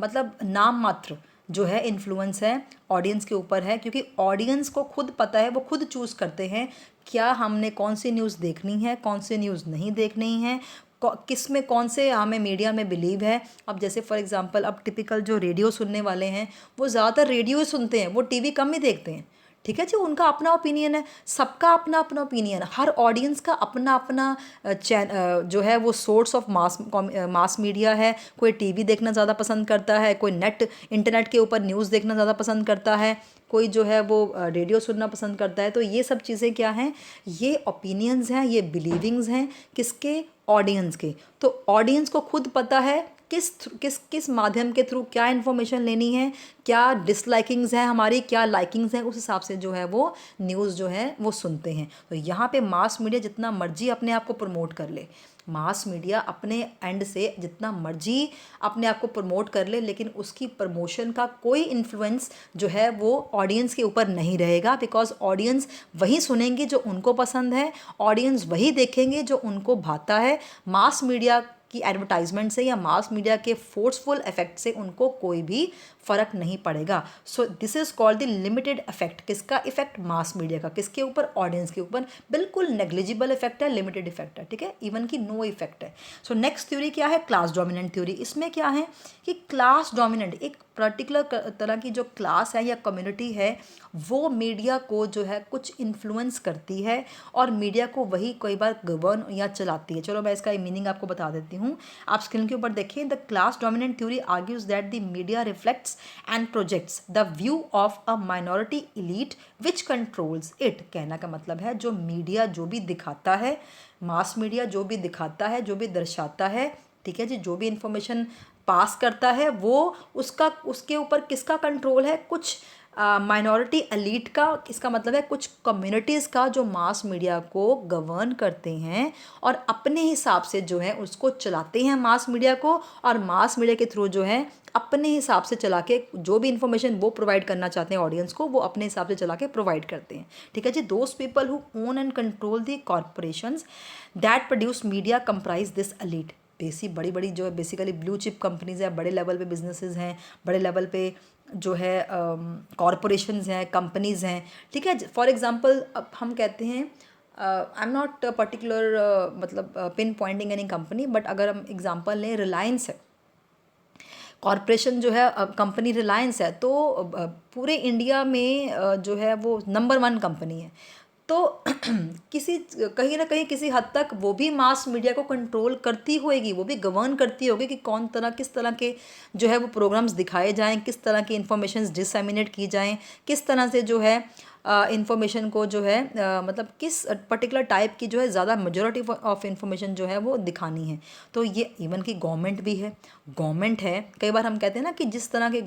मतलब नाम मात्र जो है इन्फ्लुएंस है ऑडियंस के ऊपर है, क्योंकि ऑडियंस को खुद पता है, वो खुद चूज़ करते हैं क्या हमने कौन सी न्यूज़ देखनी है, कौन सी न्यूज़ नहीं देखनी है, किस में कौन से हमें मीडिया में बिलीव है। अब जैसे फॉर एग्जांपल अब टिपिकल जो रेडियो सुनने वाले हैं वो ज़्यादातर रेडियो सुनते हैं, वो टीवी कम ही देखते हैं, ठीक है जी। उनका अपना ओपिनियन है, सबका अपना अपना ओपिनियन है, हर ऑडियंस का अपना अपना जो है वो सोर्स ऑफ मास मीडिया है। कोई टीवी देखना ज़्यादा पसंद करता है, कोई इंटरनेट के ऊपर न्यूज़ देखना ज़्यादा पसंद करता है, कोई जो है वो रेडियो सुनना पसंद करता है। तो ये सब चीज़ें क्या हैं, ये ओपिनियंस हैं, ये बिलीविंग्स हैं, किसके, ऑडियंस के। तो ऑडियंस को खुद पता है किस किस किस माध्यम के थ्रू क्या इन्फॉर्मेशन लेनी है, क्या डिसलाइकिंग्स हैं हमारी, क्या लाइकिंग्स हैं, उस हिसाब से जो है वो न्यूज़ जो है वो सुनते हैं। तो यहाँ पे मास मीडिया जितना मर्जी अपने आप को प्रमोट कर ले, मास मीडिया अपने एंड से जितना मर्जी अपने आप को प्रमोट कर ले, लेकिन उसकी प्रमोशन का कोई इन्फ्लुएंस जो है वो ऑडियंस के ऊपर नहीं रहेगा, बिकॉज ऑडियंस वही सुनेंगे जो उनको पसंद है, ऑडियंस वही देखेंगे जो उनको भाता है। मास मीडिया की एडवर्टाइजमेंट से या मास मीडिया के फोर्सफुल इफेक्ट से उनको कोई भी फ़र्क नहीं पड़ेगा। So this is called the limited effect. किसका इफेक्ट, मास मीडिया का, किसके ऊपर, ऑडियंस के ऊपर। बिल्कुल नेग्लिजिबल इफेक्ट है, लिमिटेड इफेक्ट है, ठीक है, इवन की नो इफेक्ट है। सो नेक्स्ट थ्योरी क्या है, क्लास डोमिनेंट थ्योरी। इसमें क्या है कि क्लास डोमिनेंट, एक पर्टिकुलर तरह की जो क्लास है या कम्युनिटी है, वो मीडिया को जो है कुछ इन्फ्लुएंस करती है और मीडिया को वही कई बार गवर्न या चलाती है। चलो मैं इसका मीनिंग आपको बता देती हूँ, आप स्क्रीन के ऊपर देखिए। The class dominant theory argues that the media reflects and projects the view of a minority elite which controls it। कहना का मतलब है जो मीडिया जो भी दिखाता है, मास मीडिया जो भी दिखाता है, जो भी दर्शाता है, ठीक है जी, जो भी इंफॉर्मेशन पास करता है, वो उसके ऊपर किसका कंट्रोल है, कुछ माइनॉरिटी एलीट का। इसका मतलब है कुछ कम्युनिटीज़ का जो मास मीडिया को गवर्न करते हैं और अपने हिसाब से जो है उसको चलाते हैं मास मीडिया को, और मास मीडिया के थ्रू जो है अपने हिसाब से चला के जो भी इंफॉर्मेशन वो प्रोवाइड करना चाहते हैं ऑडियंस को, वो अपने हिसाब से चला के प्रोवाइड करते हैं, ठीक है जी। Those people who own and control the corporations that produce media comprise this elite. बड़ी बड़ी जो है बेसिकली ब्लू चिप कंपनीज हैं, बड़े लेवल पे बिजनेसेस हैं, बड़े लेवल पे जो है कॉरपोरेशंस हैं, कंपनीज़ हैं, ठीक है। फॉर एग्जांपल अब हम कहते हैं आई एम नॉट पर्टिकुलर मतलब pinpointing any company, but अगर हम एग्जांपल लें, रिलायंस है, कॉरपोरेशन जो है, कंपनी रिलायंस है, तो पूरे इंडिया में जो है वो नंबर वन कंपनी है। तो किसी कहीं ना कहीं किसी हद तक वो भी मास मीडिया को कंट्रोल करती होएगी, वो भी गवर्न करती होगी कि कौन तरह किस तरह के जो है वो प्रोग्राम्स दिखाए जाएं, किस तरह की इंफॉर्मेशन डिसएमिनेट की जाएं, किस तरह से जो है इंफॉर्मेशन को जो है मतलब किस पर्टिकुलर टाइप की जो है ज़्यादा मेजोरिटी ऑफ इंफॉर्मेशन जो है वो दिखानी है। तो ये इवन की गवर्नमेंट भी है, गवर्नमेंट है, कई बार हम कहते हैं ना कि जिस तरह के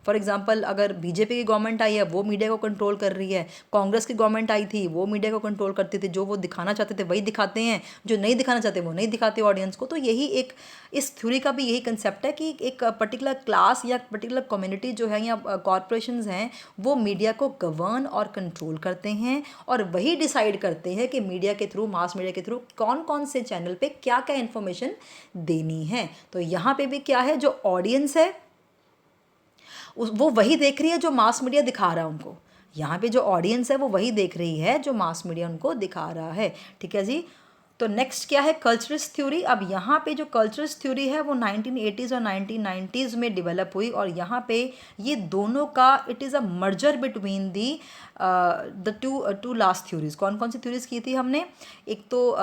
फॉर एग्जांपल अगर बीजेपी की गवर्नमेंट आई है वो मीडिया को कंट्रोल कर रही है, कांग्रेस की गवर्नमेंट आई थी वो मीडिया को कंट्रोल करती थी, जो वो दिखाना चाहते थे वही दिखाते हैं, जो नहीं दिखाना चाहते वो नहीं दिखाते ऑडियंस को। तो यही एक इस थ्योरी का भी यही कंसेप्ट है कि एक पर्टिकुलर क्लास या पर्टिकुलर कम्युनिटी जो है या कॉरपोरेशंस हैं वो मीडिया को गवर्न और कंट्रोल करते हैं, और वही डिसाइड करते हैं कि मीडिया के थ्रू, मास मीडिया के थ्रू कौन कौन से चैनल पे क्या क्या इन्फॉर्मेशन देनी है। तो यहाँ पे भी क्या है, जो ऑडियंस है वो वही देख रही है जो मास मीडिया दिखा रहा है उनको। यहाँ पे जो ऑडियंस है वो वही देख रही है जो मास मीडिया उनको दिखा रहा है। ठीक है जी। तो नेक्स्ट क्या है, कल्चरस्ट थ्योरी। अब यहाँ पे जो कल्चरस्ट थ्योरी है वो 1980s और 1990s में डेवलप हुई, और यहाँ पे ये दोनों का it is a merger between the the two last theories. कौन कौन सी थ्योरीज की थी हमने, एक तो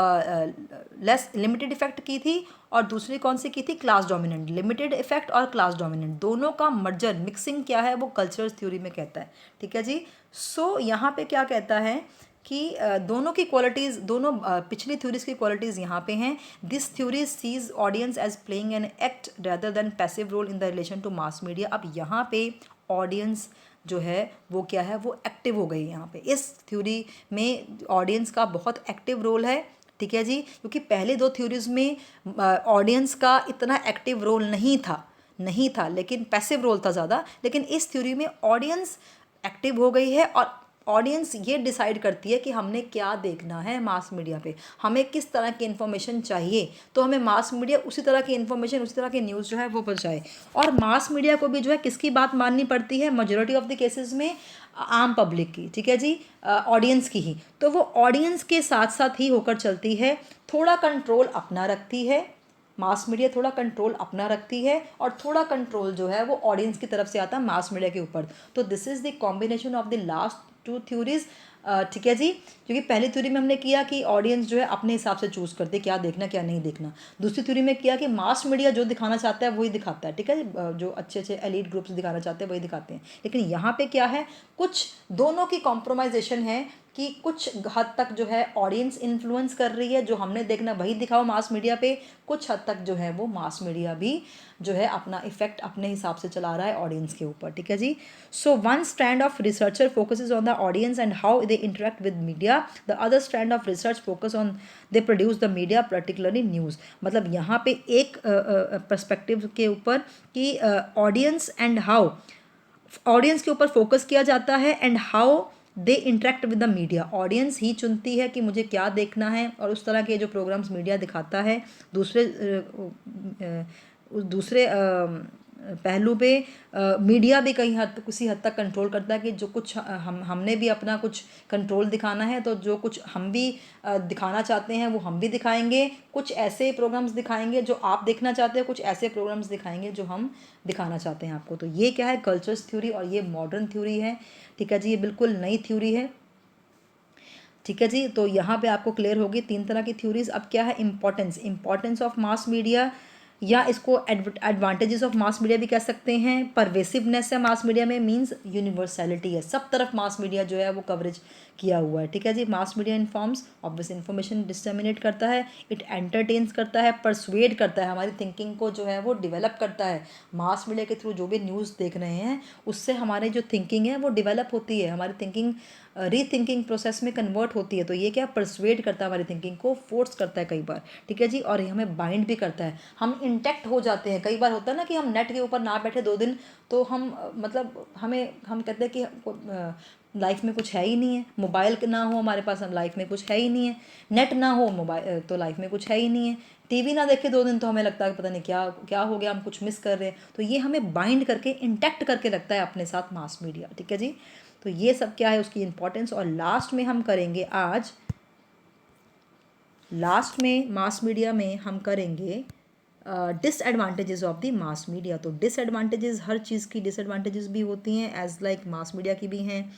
लेस लिमिटेड इफेक्ट की थी, और दूसरी कौन सी की थी, क्लास डोमिनेंट। लिमिटेड इफेक्ट और क्लास डोमिनेंट दोनों का मर्जर, मिक्सिंग क्या है वो कल्चरल थ्योरी में कहता है। ठीक है जी। सो यहाँ पे क्या कहता है कि दोनों की क्वालिटीज़, दोनों पिछली थ्योरीज की क्वालिटीज़ यहाँ पे हैं। This theory sees audience as playing an act rather than passive role in the relation to mass media. अब यहाँ पे ऑडियंस जो है वो क्या है, वो एक्टिव हो गई यहाँ पे। इस थ्योरी में ऑडियंस का बहुत एक्टिव रोल है। ठीक है जी, क्योंकि पहले दो थ्योरीज में ऑडियंस का इतना एक्टिव रोल नहीं था, लेकिन पैसिव रोल था ज़्यादा। लेकिन इस थ्योरी में ऑडियंस एक्टिव हो गई है, और ऑडियंस ये डिसाइड करती है कि हमने क्या देखना है मास मीडिया पे, हमें किस तरह की इन्फॉर्मेशन चाहिए, तो हमें मास मीडिया उसी तरह की इन्फॉर्मेशन, उसी तरह की न्यूज़ जो है वो पहुँचाए। और मास मीडिया को भी जो है किसकी बात माननी पड़ती है, मेजोरिटी ऑफ द केसेस में आम पब्लिक की। ठीक है जी, ऑडियंस की ही। तो वो ऑडियंस के साथ साथ ही होकर चलती है, थोड़ा कंट्रोल अपना रखती है, मास मीडिया थोड़ा कंट्रोल अपना रखती है, और थोड़ा कंट्रोल जो है वो ऑडियंस की तरफ से आता है मास मीडिया के ऊपर। तो this is the combination of the last two theories. ठीक है जी, क्योंकि पहली थ्योरी में हमने किया कि ऑडियंस जो है अपने हिसाब से चूज़ करते क्या देखना क्या नहीं देखना। दूसरी थ्योरी में किया कि मास मीडिया जो दिखाना चाहता है वही दिखाता है। ठीक है, जो अच्छे अच्छे एलीट ग्रुप्स दिखाना चाहते हैं वही दिखाते हैं। लेकिन यहाँ पे क्या है, कुछ दोनों की कॉम्प्रोमाइजेशन है कि कुछ हद तक जो है ऑडियंस इन्फ्लुएंस कर रही है, जो हमने देखना वही दिखाओ मास मीडिया पे। कुछ हद तक जो है वो मास मीडिया भी जो है अपना इफेक्ट अपने हिसाब से चला रहा है ऑडियंस के ऊपर। ठीक है जी। So one strand of researcher focuses on the audience and how they interact with media, the other strand of research focus on they produce the media, particularly news. मतलब यहाँ पे एक पर्सपेक्टिव के ऊपर कि ऑडियंस एंड हाउ, ऑडियंस के ऊपर फोकस किया जाता है, and how they interact with the media. Audience ही चुनती है कि मुझे क्या देखना है, और उस तरह के जो प्रोग्राम्स मीडिया दिखाता है दूसरे पहलू पे मीडिया भी कहीं हद किसी हद तक कंट्रोल करता है कि जो कुछ हमने भी अपना कुछ कंट्रोल दिखाना है, तो जो कुछ हम भी दिखाना चाहते हैं वो हम भी दिखाएंगे। कुछ ऐसे प्रोग्राम्स दिखाएंगे जो आप देखना चाहते हैं, कुछ ऐसे प्रोग्राम्स दिखाएंगे जो हम दिखाना चाहते हैं आपको। तो ये क्या है, कल्चर्स थ्योरी, और ये मॉडर्न थ्योरी है। ठीक है जी, ये बिल्कुल नई थ्योरी है। ठीक है जी, तो यहाँ पे आपको क्लियर होगी तीन तरह की थ्योरीज। अब क्या है, इंपॉर्टेंस ऑफ मास मीडिया, या इसको एडवांटेजेस ऑफ मास मीडिया भी कह सकते हैं। परवेसिवनेस है मास मीडिया में, मींस यूनिवर्सैलिटी है, सब तरफ मास मीडिया जो है वो कवरेज किया हुआ है। ठीक है जी, mass media informs, obvious information disseminate करता है, इट एंटरटेन्स करता है, परसुएड करता है, हमारी थिंकिंग को जो है वो डेवलप करता है। मास मीडिया के थ्रू जो भी न्यूज़ देख रहे हैं उससे हमारी जो थिंकिंग है वो डेवलप होती है, हमारी थिंकिंग रीथिंकिंग प्रोसेस में कन्वर्ट होती है। तो ये क्या परसुएड करता है, हमारी थिंकिंग को फोर्स करता है कई बार। ठीक है जी, और ये हमें बाइंड भी करता है, हम इंटेक्ट हो जाते हैं। कई बार होता है ना कि हम नेट के ऊपर ना बैठे 2 दिन, तो हम मतलब हम कहते हैं कि लाइफ में कुछ है ही नहीं है, मोबाइल ना हो हमारे पास, हम लाइफ में कुछ है ही नहीं है, नेट ना हो मोबाइल तो लाइफ में कुछ है ही नहीं है, टीवी ना देखे 2 दिन तो हमें लगता है कि पता नहीं क्या क्या हो गया, हम कुछ मिस कर रहे हैं। तो ये हमें बाइंड करके इंटैक्ट करके रखता है अपने साथ मास मीडिया। ठीक है जी, तो ये सब क्या है उसकी इंपॉर्टेंस। और लास्ट में हम करेंगे आज लास्ट में मास मीडिया में हम करेंगे disadvantages of the mass media. तो डिसएडवांटेजेस, हर चीज़ की डिसएडवांटेजेस भी होती हैं एज लाइक मास मीडिया की भी हैं।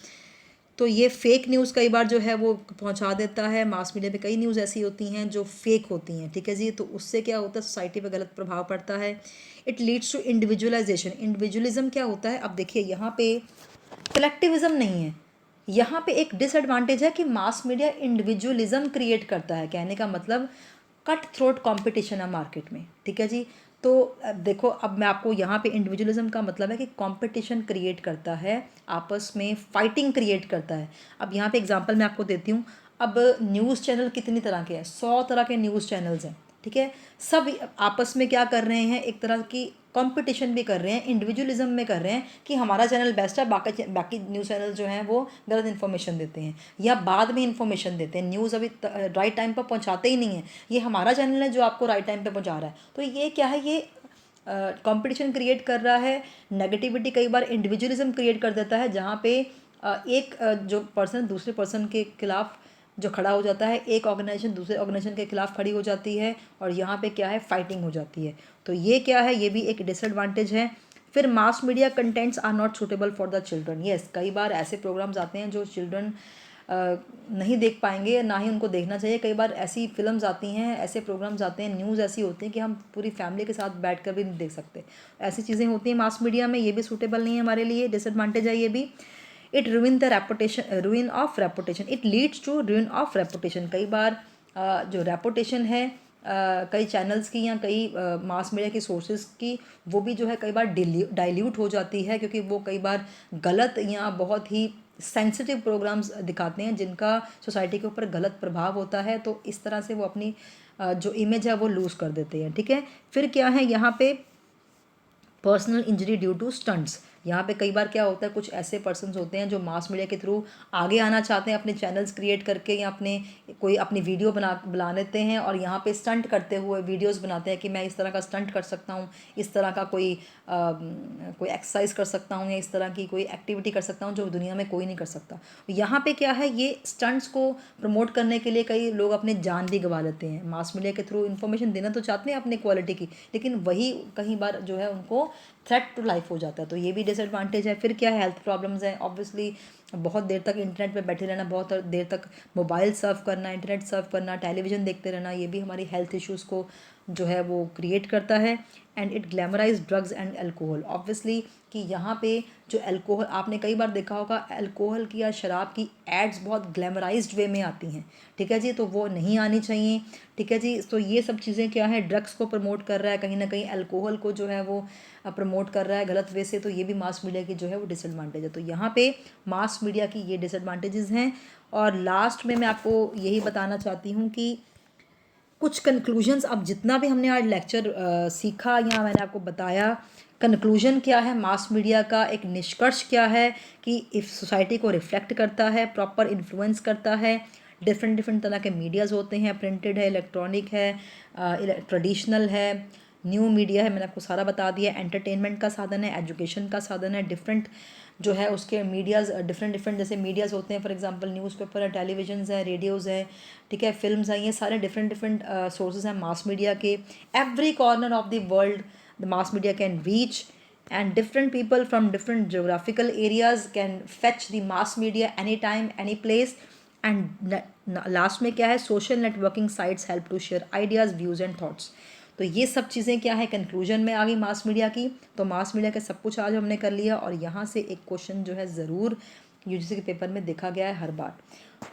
तो ये फेक न्यूज़ कई बार जो है वो पहुंचा देता है। मास मीडिया पे कई न्यूज़ ऐसी होती हैं जो फेक होती हैं, ठीक है जी। तो उससे क्या होता है, सोसाइटी पे गलत प्रभाव पड़ता है। It leads to individualisation. Individualism क्या होता है, अब देखिए यहाँ पे कलेक्टिविज्म नहीं है, यहाँ पे एक डिसएडवांटेज है कि मास मीडिया इंडिविजुअलिज्म क्रिएट करता है। कहने का मतलब कट थ्रोट कंपटीशन है मार्केट में, ठीक है जी। तो देखो, अब मैं आपको यहाँ पे इंडिविजुअलिज्म का मतलब है कि कंपटीशन क्रिएट करता है, आपस में फाइटिंग क्रिएट करता है। अब यहाँ पे एग्जांपल मैं आपको देती हूँ। अब न्यूज़ चैनल कितनी तरह के हैं, 100 तरह के न्यूज़ चैनल्स हैं, ठीक है। सब आपस में क्या कर रहे हैं, एक तरह की कंपटीशन भी कर रहे हैं, इंडिविजुअलिज्म में कर रहे हैं कि हमारा चैनल बेस्ट है, बाकी बाकी न्यूज़ चैनल जो हैं वो गलत इन्फॉर्मेशन देते हैं या बाद में इन्फॉर्मेशन देते हैं, न्यूज़ अभी राइट टाइम पर पहुंचाते ही नहीं है। ये हमारा चैनल है जो आपको राइट टाइम पर पहुंचा रहा है। तो ये क्या है, ये कंपटीशन क्रिएट कर रहा है। नेगेटिविटी कई बार इंडिविजुअलिज्म क्रिएट कर देता है, जहाँ पे एक जो पर्सन दूसरे पर्सन के खिलाफ जो खड़ा हो जाता है, एक ऑर्गेनाइजेशन दूसरे ऑर्गेनाइजेशन के खिलाफ खड़ी हो जाती है और यहाँ पे क्या है, फाइटिंग हो जाती है। तो ये क्या है, ये भी एक डिसएडवांटेज है। फिर mass media contents are not suitable for the children. Yes, कई बार ऐसे प्रोग्राम्स आते हैं जो चिल्ड्रन नहीं देख पाएंगे, ना ही उनको देखना चाहिए। कई बार ऐसी फिल्म्स आती हैं, ऐसे प्रोग्राम्स आते हैं, न्यूज़ ऐसी होती है कि हम पूरी फैमिली के साथ बैठ कर भी नहीं देख सकते। ऐसी चीज़ें होती हैं मास मीडिया में, ये भी सूटेबल नहीं है हमारे लिए, डिसएडवांटेज है ये भी। It ruin the reputation, ruin of reputation, it leads to ruin of reputation. कई बार जो रेपुटेशन है कई चैनल्स की या कई मास मीडिया की सोर्सेज की, वो भी जो है कई बार डाइल्यूट हो जाती है, क्योंकि वो कई बार गलत या बहुत ही सेंसिटिव प्रोग्राम्स दिखाते हैं जिनका सोसाइटी के ऊपर गलत प्रभाव होता है। तो इस तरह से वो अपनी जो इमेज है वो लूज़ कर देते हैं, ठीक है। फिर क्या है यहाँ पे, personal injury due to stunts. यहाँ पे कई बार क्या होता है, कुछ ऐसे पर्सन्स होते हैं जो मास मीडिया के थ्रू आगे आना चाहते हैं अपने चैनल्स क्रिएट करके, या अपनी वीडियो बना लेते हैं और यहाँ पे स्टंट करते हुए वीडियोस बनाते हैं कि मैं इस तरह का स्टंट कर सकता हूँ, इस तरह का कोई एक्सरसाइज कर सकता हूँ, या इस तरह की कोई एक्टिविटी कर सकता हूँ जो दुनिया में कोई नहीं कर सकता। यहाँ पे क्या है, ये स्टंट्स को प्रमोट करने के लिए कई लोग अपने जान भी गंवा लेते हैं। मास मीडिया के थ्रू इन्फॉर्मेशन देना तो चाहते हैं अपने क्वालिटी की, लेकिन वही कई बार जो है उनको थ्रेट टू लाइफ हो जाता है। तो ये भी डिसएडवांटेज है। फिर क्या है, हेल्थ प्रॉब्लम्स हैं ऑब्वियसली। बहुत देर तक इंटरनेट पे बैठे रहना, बहुत देर तक मोबाइल सर्व करना, इंटरनेट सर्व करना, टेलीविज़न देखते रहना, ये भी हमारी हेल्थ इश्यूज़ को जो है वो क्रिएट करता है। And it glamorise drugs and alcohol, obviously कि यहाँ पे जो अल्कोहल, आपने कई बार देखा होगा अल्कोहल की या शराब की एड्स बहुत ग्लैमराइज्ड वे में आती हैं, ठीक है जी। तो वो नहीं आनी चाहिए, ठीक है जी। तो ये सब चीज़ें क्या है, ड्रग्स को प्रमोट कर रहा है कहीं ना कहीं, अल्कोहल को जो है वो प्रमोट कर रहा है गलत वे से। तो ये भी मास मीडिया की जो है वो डिसएडवांटेज है। तो यहाँ पे मास मीडिया की ये डिसएडवांटेजेस हैं। और लास्ट में मैं आपको यही बताना चाहती हूँ कि कुछ कंक्लूजन्स, अब जितना भी हमने आज लेक्चर सीखा या मैंने आपको बताया, कंक्लूजन क्या है मास मीडिया का, एक निष्कर्ष क्या है कि इस सोसाइटी को रिफ्लेक्ट करता है, प्रॉपर इन्फ्लुएंस करता है। डिफरेंट डिफरेंट तरह के मीडियाज़ होते हैं, प्रिंटेड है, इलेक्ट्रॉनिक है, ट्रेडिशनल है, न्यू मीडिया है, मैंने आपको सारा बता दिया। एंटरटेनमेंट का साधन है, एजुकेशन का साधन है, डिफरेंट जो है उसके मीडियाज़ डिफरेंट डिफरेंट जैसे मीडियाज़ होते हैं, फॉर एग्जांपल न्यूज़पेपर है, टेलीविजन्स है, रेडियोज़ है, ठीक है, फिल्म्स हैं, ये सारे डिफरेंट डिफरेंट सोर्सेज हैं मास मीडिया के। Every corner of the world the mass media can reach, and different people from different geographical areas can fetch the mass media anytime any place. and last में क्या है, social networking sites help to share ideas, views and thoughts. तो ये सब चीज़ें क्या है, कंक्लूजन में आ गई मास मीडिया की। तो मास मीडिया का सब कुछ आज हमने कर लिया, और यहाँ से एक क्वेश्चन जो है ज़रूर यूजीसी के पेपर में देखा गया है हर बार।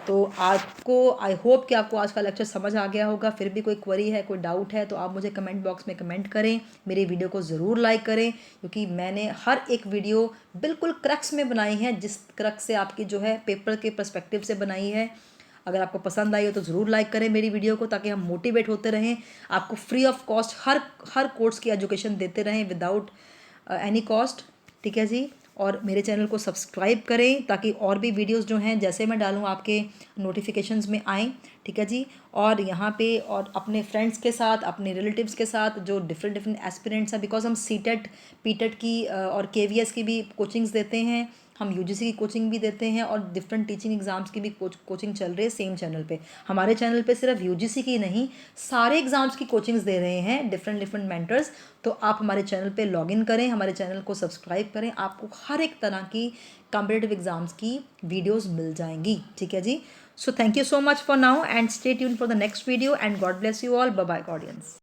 तो आपको, आई होप कि आपको आज का लेक्चर समझ आ गया होगा। फिर भी कोई क्वेरी है, कोई डाउट है, तो आप मुझे कमेंट बॉक्स में कमेंट करें। मेरी वीडियो को ज़रूर लाइक करें, क्योंकि मैंने हर एक वीडियो बिल्कुल क्रक्स में बनाई है, जिस क्रक्स से आपकी जो है पेपर के पर्सपेक्टिव से बनाई है। अगर आपको पसंद आई हो तो ज़रूर लाइक करें मेरी वीडियो को, ताकि हम मोटिवेट होते रहें, आपको free of cost her course की एजुकेशन देते रहें विदाउट एनी कॉस्ट, ठीक है जी। और मेरे चैनल को सब्सक्राइब करें ताकि और भी वीडियोस जो हैं जैसे मैं डालूँ आपके नोटिफिकेशंस में आएँ, ठीक है जी। और यहाँ पे और अपने फ्रेंड्स के साथ, अपने रिलेटिव्स के साथ जो डिफरेंट डिफरेंट एस्पिरेंट्स हैं, बिकॉज हम सीटेट पीटेट की और केवीएस की भी कोचिंग्स देते हैं, हम यूजीसी की कोचिंग भी देते हैं और डिफरेंट टीचिंग एग्ज़ाम्स की भी कोचिंग चल रही है सेम चैनल पे। हमारे चैनल पे सिर्फ यूजीसी की नहीं, सारे एग्ज़ाम्स की कोचिंग्स दे रहे हैं डिफरेंट डिफरेंट मेंटर्स। तो आप हमारे चैनल पे लॉगिन करें, हमारे चैनल को सब्सक्राइब करें, आपको हर एक तरह की कॉम्पिटिटिव एग्ज़ाम्स की वीडियोज़ मिल जाएंगी। ठीक है जी। So thank you so much for now and stay tune for the next video and God bless you all. Bye bye audience.